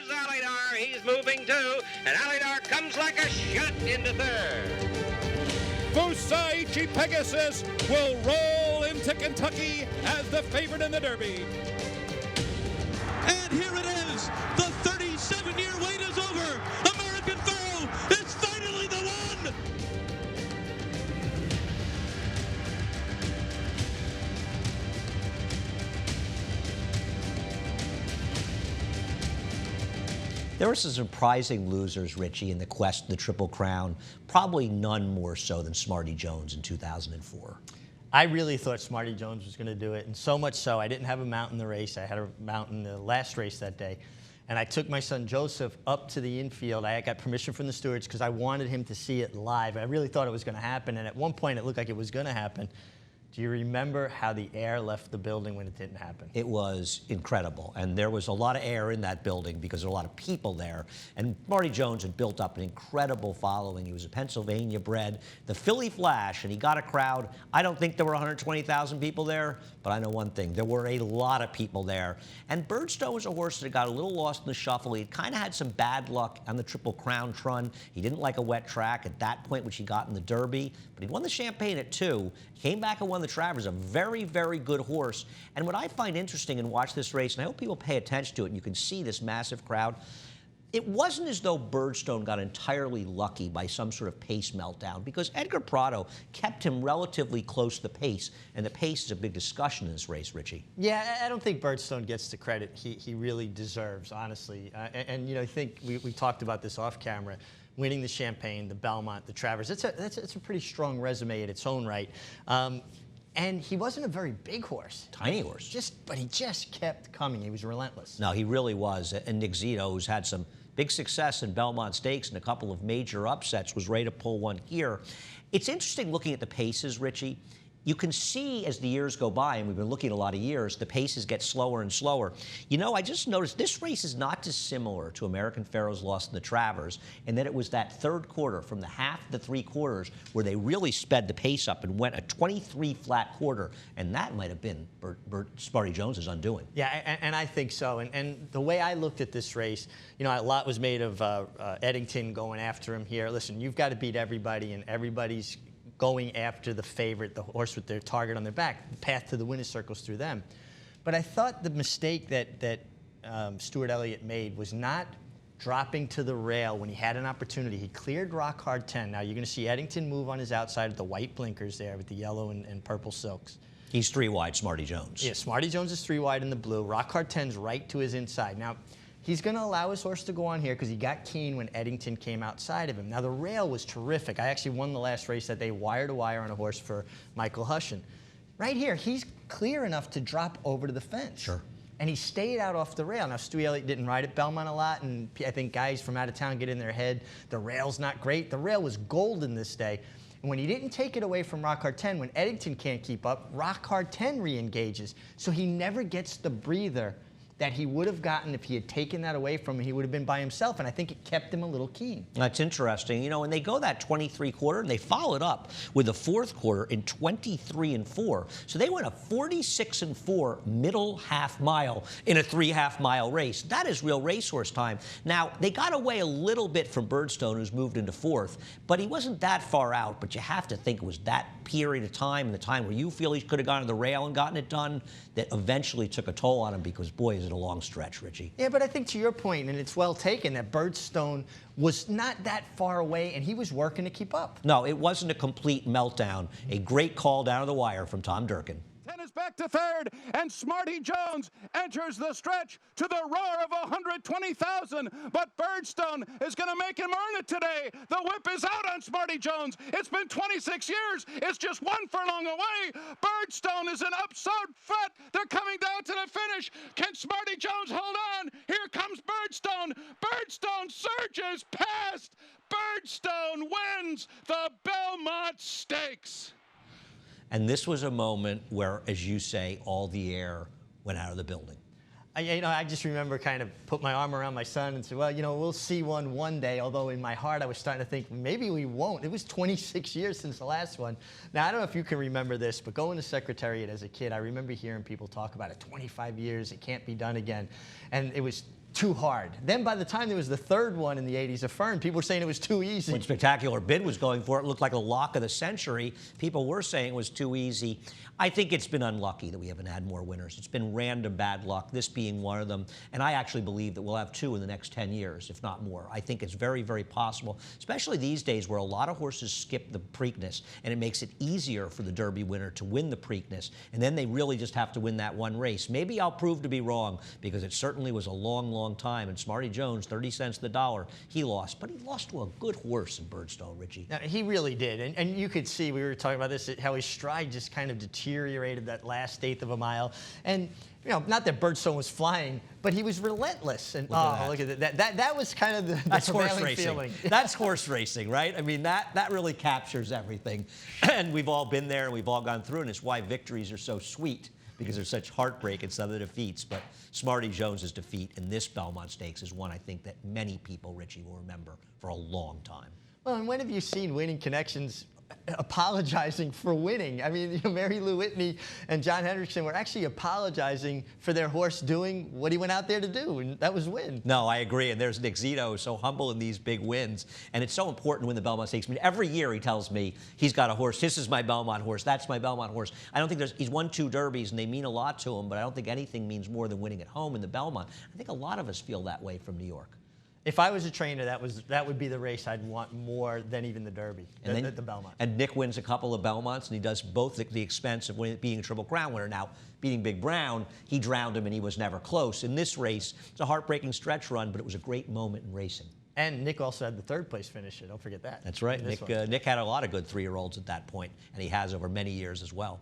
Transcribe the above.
There's Alidar. He's moving too. And Alidar comes like a shot into third. Fusaichi Pegasus will roll into Kentucky as the favorite in the Derby. And here it is. The 37-year wait is over. American Pharoah is finally the one. There were some surprising losers, Richie, in the quest for the Triple Crown. Probably none more so than Smarty Jones in 2004. I really thought Smarty Jones was going to do it, and so much so I didn't have a mount in the race. I had a mount in the last race that day. And I took my son Joseph up to the infield. I got permission from the stewards because I wanted him to see it live. I really thought it was going to happen, and at one point it looked like it was going to happen. Do you remember how the air left the building when it didn't happen? It was incredible. And there was a lot of air in that building because there were a lot of people there. And Marty Jones had built up an incredible following. He was a Pennsylvania bred, the Philly Flash, and he got a crowd. I don't think there were 120,000 people there, but I know one thing. There were a lot of people there. And Birdstone was a horse that got a little lost in the shuffle. He kind of had some bad luck on the Triple Crown run. He didn't like a wet track at that point, which he got in the Derby. But he won the Champagne at 2. Came back and won the Travers, a very, very good horse. And what I find interesting and watch this race, and I hope people pay attention to it, and you can see this massive crowd, it wasn't as though Birdstone got entirely lucky by some sort of pace meltdown, because Edgar Prado kept him relatively close to the pace, and the pace is a big discussion in this race, Richie. Yeah, I don't think Birdstone gets the credit he really deserves, honestly. And you know, I think we talked about this off camera. Winning the Champagne, the Belmont, the Travers. It's a pretty strong resume in its own right. And he wasn't a very big horse. Tiny horse. But he just kept coming. He was relentless. No, he really was. And Nick Zito, who's had some big success in Belmont Stakes and a couple of major upsets, was ready to pull one here. It's interesting looking at the paces, Richie. You can see as the years go by, and we've been looking at a lot of years, the paces get slower and slower. You know, I just noticed this race is not dissimilar to American Pharoah's loss in the Travers, and that it was that third quarter, from the half to 3/4, where they really sped the pace up and went a 23 flat quarter, and that might have been Smarty Jones's undoing. Yeah, and I think so. And the way I looked at this race, you know, a lot was made of Eddington going after him here. Listen, you've got to beat everybody, and everybody's going after the favorite, the horse with their target on their back. The path to the winner's circles through them. But I thought the mistake that Stuart Elliott made was not dropping to the rail when he had an opportunity. He cleared Rock Hard 10. Now you're going to see Eddington move on his outside with the white blinkers there with the yellow and purple silks. He's 3 wide, Smarty Jones. Yeah, Smarty Jones is 3 wide in the blue. Rock Hard 10's right to his inside. Now, he's going to allow his horse to go on here because he got keen when Eddington came outside of him. Now, the rail was terrific. I actually won the last race that day, wire to wire on a horse for Michael Hushin. Right here, he's clear enough to drop over to the fence. Sure. And he stayed out off the rail. Now, Stu Elliott didn't ride at Belmont a lot, and I think guys from out of town get in their head, the rail's not great. The rail was golden this day. And when he didn't take it away from Rock Hard 10, when Eddington can't keep up, Rock Hard 10 re-engages. So he never gets the breather that he would have gotten if he had taken that away from him. He would have been by himself, and I think it kept him a little keen. That's interesting. You know, when they go that 23 quarter, and they followed up with the fourth quarter in 23-4. So they went a 46-4 middle half mile in a 3 half-mile race. That is real racehorse time. Now, they got away a little bit from Birdstone, who's moved into 4th, but he wasn't that far out. But you have to think it was that period of time, and the time where you feel he could have gone to the rail and gotten it done, that eventually took a toll on him, because, boy, is it a long stretch, Richie. Yeah, but I think to your point, and it's well taken, that Birdstone was not that far away, and he was working to keep up. No, it wasn't a complete meltdown. A great call down to the wire from Tom Durkin. 10 is back to third, and Smarty Jones enters the stretch to the roar of 120,000. But Birdstone is going to make him earn it today. The whip is out on Smarty Jones. It's been 26 years. It's just 1 furlong away. Birdstone is an upside foot. They're coming down to the finish. Can Smarty Jones hold on? Here comes Birdstone. Birdstone surges past. Birdstone wins the Belmont Stakes. And this was a moment where, as you say, all the air went out of the building. I just remember kind of put my arm around my son and said, well, you know, we'll see one day, although in my heart I was starting to think maybe we won't. It was 26 years since the last one. Now, I don't know if you can remember this, but going to Secretariat as a kid, I remember hearing people talk about it, 25 years, it can't be done again. And it was too hard. Then by the time there was the third one in the 80s, Affirmed, people were saying it was too easy. When Spectacular Bid was going for it, looked like a lock of the century. People were saying it was too easy. I think it's been unlucky that we haven't had more winners. It's been random bad luck, this being one of them. And I actually believe that we'll have 2 in the next 10 years, if not more. I think it's very, very possible, especially these days where a lot of horses skip the Preakness, and it makes it easier for the Derby winner to win the Preakness. And then they really just have to win that one race. Maybe I'll prove to be wrong, because it certainly was a long, long time. And Smarty Jones, 30 cents the dollar, he lost. But he lost to a good horse in Birdstone, Richie. Now, he really did. And you could see, we were talking about this, how his stride just kind of deteriorated that last eighth of a mile. And, you know, not that Birdstone was flying, but he was relentless. And look at that. That was kind of the prevailing feeling. That's horse racing, right? I mean, that really captures everything. And we've all been there and we've all gone through it, and it's why victories are so sweet, because there's such heartbreak in some of the defeats. But Smarty Jones's defeat in this Belmont Stakes is one I think that many people, Richie, will remember for a long time. Well, and when have you seen Winning Connections apologizing for winning? I mean, you know, Mary Lou Whitney and John Hendrickson were actually apologizing for their horse doing what he went out there to do, and that was win. No, I agree. And there's Nick Zito, so humble in these big wins. And it's so important to win the Belmont Stakes. I mean, every year he tells me he's got a horse. This is my Belmont horse. That's my Belmont horse. I don't think he's won 2 Derbies, and they mean a lot to him, but I don't think anything means more than winning at home in the Belmont. I think a lot of us feel that way from New York. If I was a trainer, that would be the race I'd want more than even the Derby, the Belmont. And Nick wins a couple of Belmonts, and he does both at the expense of being a Triple Crown winner. Now, beating Big Brown, he drowned him, and he was never close. In this race, it's a heartbreaking stretch run, but it was a great moment in racing. And Nick also had the 3rd place finisher. Don't forget that. That's right. Nick had a lot of good 3-year-olds at that point, and he has over many years as well.